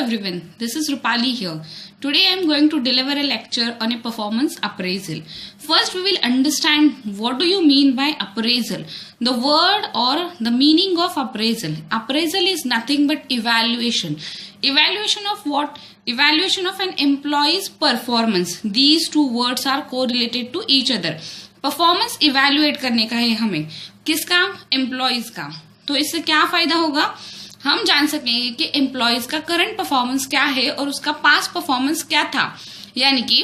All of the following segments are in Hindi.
everyone, this is Rupali here. Today I am going to deliver a lecture on a performance appraisal. First we will understand what do you mean by appraisal. The word or the meaning of appraisal. Appraisal is nothing but evaluation. Evaluation of what? Evaluation of an employee's performance. These two words are correlated to each other. Performance evaluate करने का है हमें. किसका? Employees का. तो इससे क्या फायदा होगा? हम जान सकेंगे कि एम्प्लॉयज का करंट परफॉर्मेंस क्या है और उसका पास्ट परफॉर्मेंस क्या था, यानी कि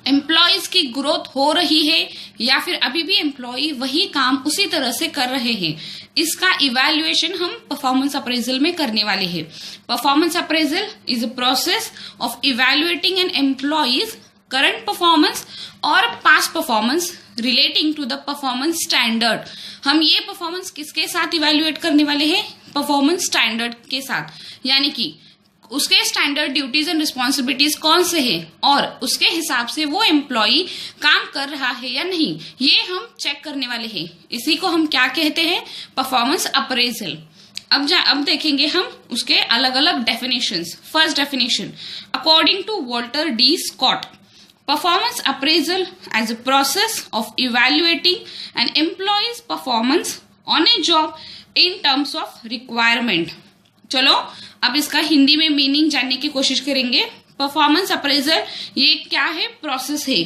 एम्प्लॉयज की ग्रोथ हो रही है या फिर अभी भी एम्प्लॉय वही काम उसी तरह से कर रहे हैं. इसका इवैल्यूएशन हम परफॉर्मेंस अप्रेजल में करने वाले हैं. Performance appraisal is a process of evaluating an employee's current performance और past performance relating to the performance standard. हम ये परफॉर्मेंस किसके साथ इवैल्यूएट करने वाले हैं? परफॉर्मेंस स्टैंडर्ड के साथ, यानी कि उसके स्टैंडर्ड ड्यूटीज एंड रिस्पॉन्सिबिलिटीज कौन से हैं और उसके हिसाब से वो एम्प्लॉय काम कर रहा है या नहीं, ये हम चेक करने वाले हैं. इसी को हम क्या कहते हैं? Performance appraisal. अब देखेंगे हम उसके अलग अलग definitions. First definition, according to Walter D Scott, performance appraisal as a process of evaluating an employee's performance on a job in terms of requirement. चलो अब इसका हिंदी में मीनिंग जानने की कोशिश करेंगे. परफॉर्मेंस अप्रेजल ये क्या है? प्रोसेस है.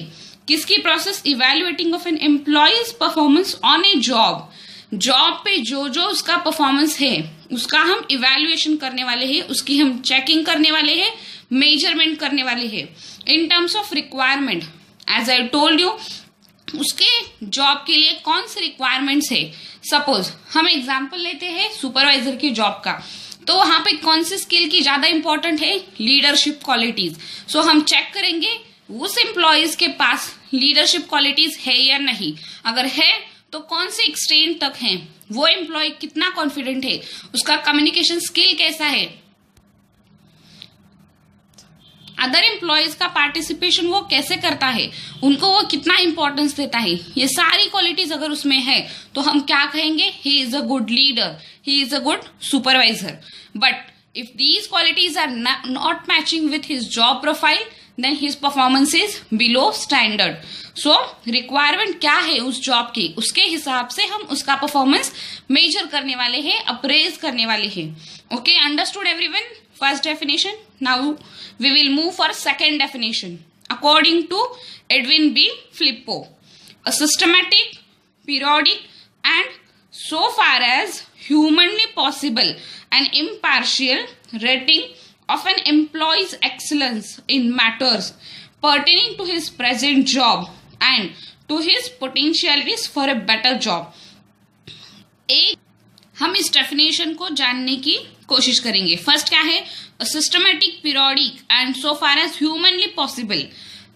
किसकी process? Evaluating of an employees performance on a job. Job पे जो उसका परफॉर्मेंस है उसका हम इवैल्यूएशन करने वाले हैं, उसकी हम चेकिंग करने वाले हैं, मेजरमेंट करने वाले हैं in terms of requirement. As I told you, उसके जॉब के लिए कौन से रिक्वायरमेंट्स है. सपोज हम एग्जांपल लेते हैं सुपरवाइजर की जॉब का, तो वहां पे कौन सी स्किल की ज्यादा इंपॉर्टेंट है? Leadership qualities. सो हम चेक करेंगे उस एम्प्लॉयज के पास लीडरशिप क्वालिटीज है या नहीं. अगर है तो कौन से एक्सटेंट तक है, वो एम्प्लॉय कितना कॉन्फिडेंट है, उसका कम्युनिकेशन स्किल कैसा है, अदर एम्प्लॉयज का पार्टिसिपेशन वो कैसे करता है, उनको वो कितना इंपॉर्टेंस देता है. ये सारी क्वालिटीज अगर उसमें है तो हम क्या कहेंगे? He is a good leader, he is a good supervisor. But if these qualities are not matching with his job profile, then his performance is below standard. So requirement क्या है उस जॉब की, उसके हिसाब से हम उसका परफॉर्मेंस मेजर करने वाले हैं, अप्रेज करने वाले हैं. Okay, understood everyone? First definition. Now we will move for second definition. According to Edwin B. Flippo, a systematic, periodic and so far as humanly possible an impartial rating of an employee's excellence in matters pertaining to his present job and to his potentialities for a better job. हम इस डेफिनेशन को जानने की कोशिश करेंगे. फर्स्ट क्या है? Systematic, periodic and so far as humanly possible.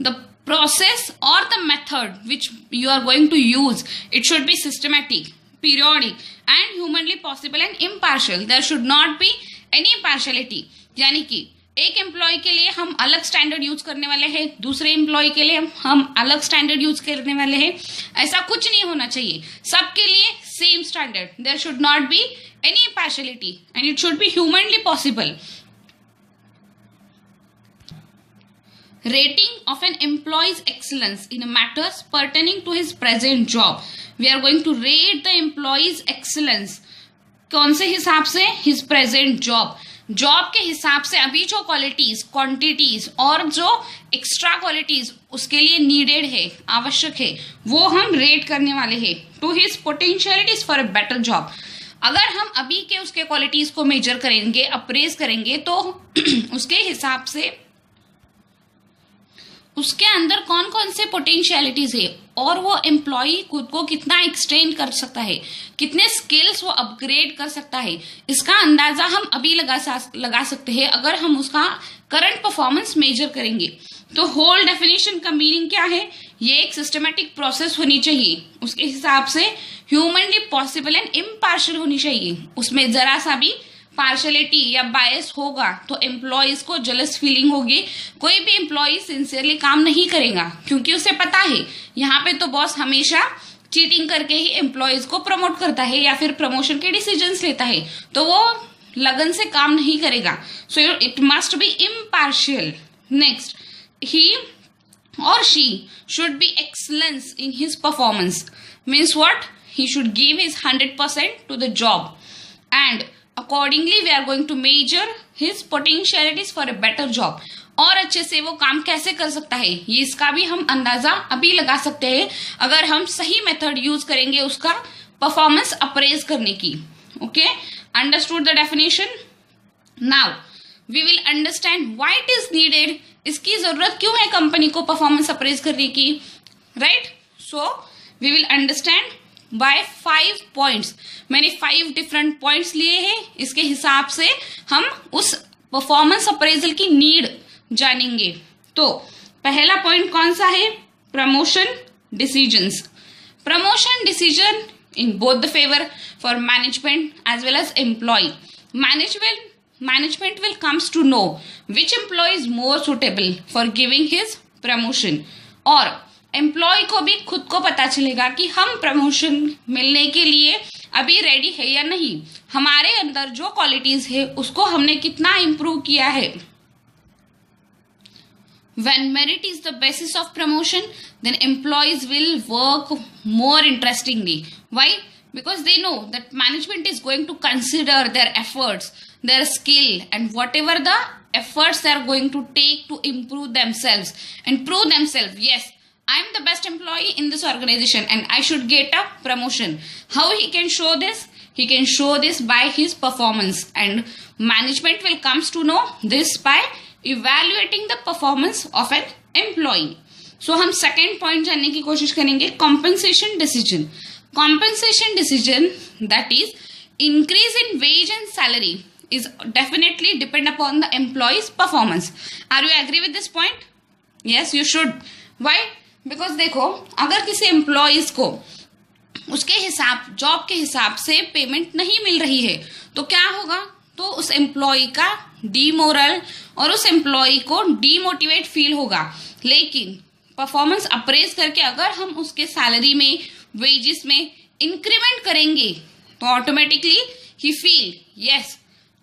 The process or the method which you are going to use, it should be systematic, periodic and humanly possible and impartial. There should not be any partiality. यानी कि एक एम्प्लॉय के लिए हम अलग स्टैंडर्ड यूज करने वाले हैं, दूसरे एम्प्लॉय के लिए हम अलग स्टैंडर्ड यूज करने वाले हैं. ऐसा कुछ नहीं होना चाहिए. सबके लिए same standard. There should not be any partiality and it should be humanly possible. Rating of an employee's excellence in matters pertaining to his present job. We are going to rate the employee's excellence. कौन से हिसाब से? His present job. जॉब के हिसाब से अभी जो क्वालिटीज, क्वांटिटीज और जो एक्स्ट्रा क्वालिटीज उसके लिए नीडेड है, आवश्यक है, वो हम रेट करने वाले हैं. To his potentialities for a better job. अगर हम अभी के उसके क्वालिटीज को मेजर करेंगे, अप्रेज करेंगे, तो उसके हिसाब से उसके अंदर कौन कौन से पोटेंशियलिटीज है और वो एम्प्लॉय खुद को कितना एक्सटेंड कर सकता है, कितने स्किल्स वो अपग्रेड कर सकता है, इसका अंदाजा हम अभी लगा सकते हैं अगर हम उसका करंट परफॉर्मेंस मेजर करेंगे. तो होल डेफिनेशन का मीनिंग क्या है? ये एक सिस्टमेटिक प्रोसेस होनी चाहिए, उसके हिसाब से ह्यूमनली पॉसिबल एंड इम्पार्शियल होनी चाहिए. उसमें जरा सा भी पार्शलिटी या बायस होगा तो एम्प्लॉयज को जेलस फीलिंग होगी. कोई भी एम्प्लॉय सिंसियरली काम नहीं करेगा क्योंकि उसे पता है यहाँ पे तो बॉस हमेशा चीटिंग करके ही एम्प्लॉयज को प्रमोट करता है या फिर प्रमोशन के डिसीजंस लेता है. तो वो लगन से काम नहीं करेगा. So it must be impartial. Next, he or she should be excellence in his performance. Means what? He should give his 100% to the job, and accordingly we are going to measure his potentialities for a better job. और अच्छे से वो काम कैसे कर सकता है, ये इसका भी हम अंदाजा अभी लगा सकते हैं अगर हम सही मेथड यूज करेंगे उसका परफॉर्मेंस अप्रेज करने की. Okay, understood the definition. Now we will understand why it is needed. इसकी जरूरत क्यों है कंपनी को परफॉर्मेंस अप्रेज करने की, right? So we will understand by 5 points. मैंने 5 डिफरेंट पॉइंट्स लिए हैं. इसके हिसाब से हम उस परफॉर्मेंस अप्रेजल की नीड जानेंगे. तो पहला पॉइंट कौन सा है? Promotion decisions. Promotion decision in both the favor for management as well as employee. Management will comes to know which employee is more suitable for giving his promotion. और एम्प्लॉय को भी खुद को पता चलेगा कि हम प्रमोशन मिलने के लिए अभी रेडी है या नहीं. हमारे अंदर जो क्वालिटीज है उसको हमने कितना इम्प्रूव किया है. When merit is the basis of promotion, then employees will work more interestingly. Why? Because they know that management is going to consider their efforts, their skill, and whatever the efforts they are going to take to improve themselves and prove themselves. Yes, I am the best employee in this organization and I should get a promotion. How he can show this? He can show this by his performance, and management will comes to know this by evaluating the performance of an employee. So हम second point जानने की कोशिश करेंगे. Compensation decision. Compensation decision, that is increase in wage and salary, is definitely depend upon the employee's performance. Are you agree with this point? Yes, you should. Why? Because देखो, अगर किसी employees को उसके हिसाब जॉब के हिसाब से पेमेंट नहीं मिल रही है तो क्या होगा? तो उस एम्प्लॉय का डीमोरल और उस एम्प्लॉय को डीमोटिवेट फील होगा. लेकिन परफॉर्मेंस अप्रेज करके अगर हम उसके सैलरी में, वेजेस में इंक्रीमेंट करेंगे तो ऑटोमेटिकली ही feel yes,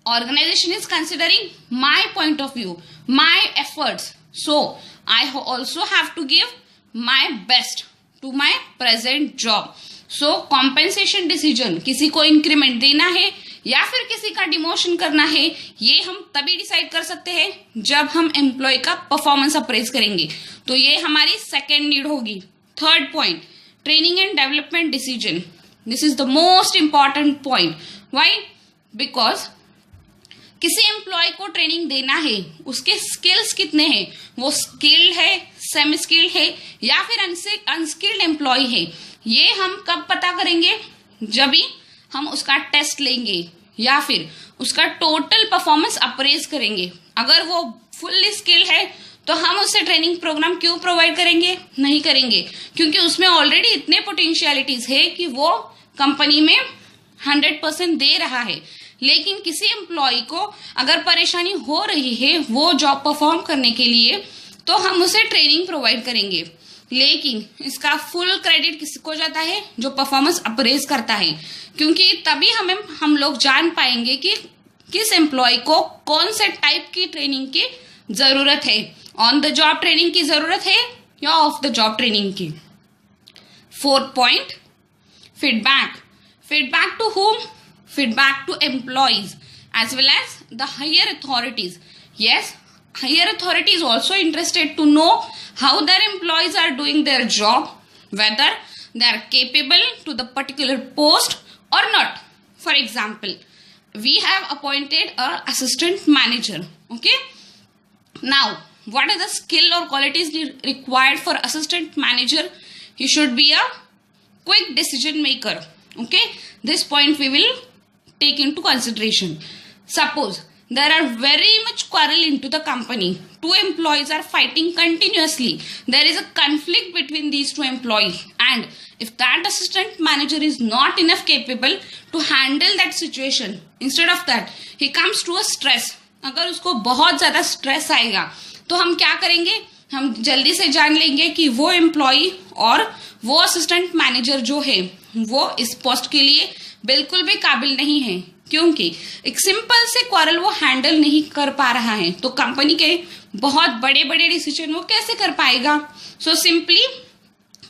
organization is considering my point of view, my efforts, so I also have to give my best to my present job. So compensation decision, किसी को इंक्रीमेंट देना है या फिर किसी का डिमोशन करना है, ये हम तभी डिसाइड कर सकते हैं जब हम एम्प्लॉय का परफॉर्मेंस अप्रेज करेंगे. तो ये हमारी सेकेंड नीड होगी. Third point, training and development decision. This is the most important point. Why? Because किसी एम्प्लॉय को ट्रेनिंग देना है, उसके स्किल्स कितने हैं, वो स्किल्ड है, सेमी स्किल्ड है या फिर अनस्किल्ड एम्प्लॉय है, ये हम कब पता करेंगे? जब भी हम उसका टेस्ट लेंगे या फिर उसका टोटल परफॉर्मेंस अप्रेज करेंगे. अगर वो फुल्ली स्किल्ड है तो हम उससे ट्रेनिंग प्रोग्राम क्यों प्रोवाइड करेंगे? नहीं करेंगे, क्योंकि उसमें ऑलरेडी इतने पोटेंशियलिटीज है कि वो कंपनी में 100% दे रहा है. लेकिन किसी एम्प्लॉय को अगर परेशानी हो रही है वो जॉब परफॉर्म करने के लिए तो हम उसे ट्रेनिंग प्रोवाइड करेंगे. लेकिन इसका फुल क्रेडिट किसको जाता है? जो परफॉर्मेंस अप्रेज करता है, क्योंकि तभी हम लोग जान पाएंगे कि किस एम्प्लॉय को कौन से टाइप की ट्रेनिंग की जरूरत है. ऑन द जॉब ट्रेनिंग की जरूरत है या ऑफ द जॉब ट्रेनिंग की. Fourth point, feedback. Feedback to whom? Feedback to employees as well as the higher authorities. Yes, higher authority is also interested to know how their employees are doing their job, whether they are capable to the particular post or not. For example, we have appointed a assistant manager. Okay, now what are the skill or qualities required for assistant manager? He should be a quick decision maker. Okay, this point we will take into consideration. Suppose there are very much quarrel into the company. Two employees are fighting continuously. There is a conflict between these two employees, and if that assistant manager is not enough capable to handle that situation, instead of that he comes to a stress. अगर उसको बहुत ज्यादा स्ट्रेस आएगा तो हम क्या करेंगे? हम जल्दी से जान लेंगे कि वो एम्प्लॉय और वो असिस्टेंट मैनेजर जो है वो इस पोस्ट के लिए बिल्कुल भी काबिल नहीं है. क्योंकि एक सिंपल से क्वारल वो हैंडल नहीं कर पा रहा है, तो कंपनी के बहुत बड़े बड़े डिसीजन वो कैसे कर पाएगा? So simply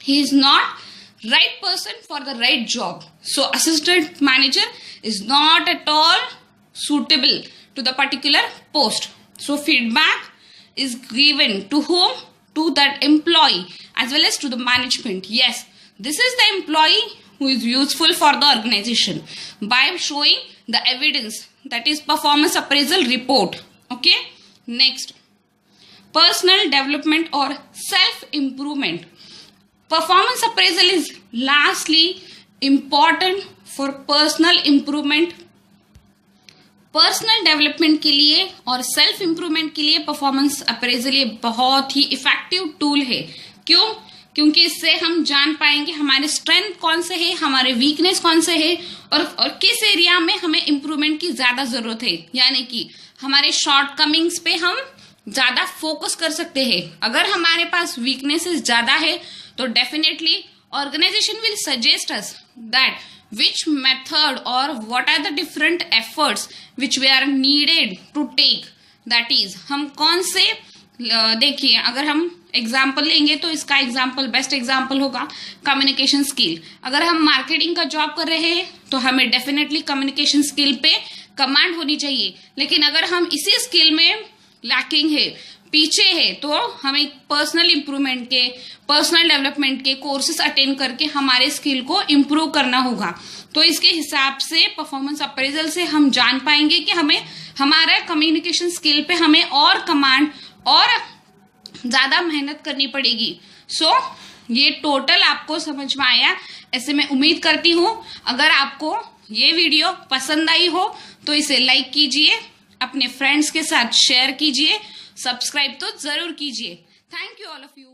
he is not right person for the right job. So assistant manager is not at all suitable to the particular post. So feedback is given to whom? To that employee as well as to the management. Yes, this is the employee who is useful for the organization by showing the evidence, that is performance appraisal report. Okay, next, personal development or self improvement. Performance appraisal is lastly important for personal improvement. Personal development के लिए और सेल्फ इंप्रूवमेंट के लिए परफॉर्मेंस अप्रेजल ये बहुत ही इफेक्टिव टूल है. क्यों? क्योंकि इससे हम जान पाएंगे हमारे स्ट्रेंथ कौन से है, हमारे वीकनेस कौन से है, और किस एरिया में हमें इंप्रूवमेंट की ज्यादा जरूरत है. यानी कि हमारे शॉर्टकमिंग्स पे हम ज्यादा फोकस कर सकते हैं. अगर हमारे पास वीकनेसेस ज्यादा है तो definitely organization will suggest us that which method or what are the different efforts which we are needed to take. that is हम कौन से, देखिए अगर हम एग्जाम्पल लेंगे तो इसका एग्जाम्पल, बेस्ट एग्जाम्पल होगा कम्युनिकेशन स्किल. अगर हम मार्केटिंग का जॉब कर रहे हैं तो हमें डेफिनेटली कम्युनिकेशन स्किल पे कमांड होनी चाहिए. लेकिन अगर हम इसी स्किल में लैकिंग है, पीछे है, तो हमें पर्सनल इंप्रूवमेंट के, पर्सनल डेवलपमेंट के कोर्सेस अटेंड करके हमारे स्किल को इम्प्रूव करना होगा. तो इसके हिसाब से परफॉर्मेंस अप्रेजल से हम जान पाएंगे कि हमें हमारा कम्युनिकेशन स्किल पे हमें और कमांड और ज्यादा मेहनत करनी पड़ेगी. सो ये टोटल आपको समझ में आया ऐसे मैं उम्मीद करती हूँ. अगर आपको ये वीडियो पसंद आई हो तो इसे लाइक कीजिए, अपने फ्रेंड्स के साथ शेयर कीजिए, सब्सक्राइब तो जरूर कीजिए. Thank you all of you.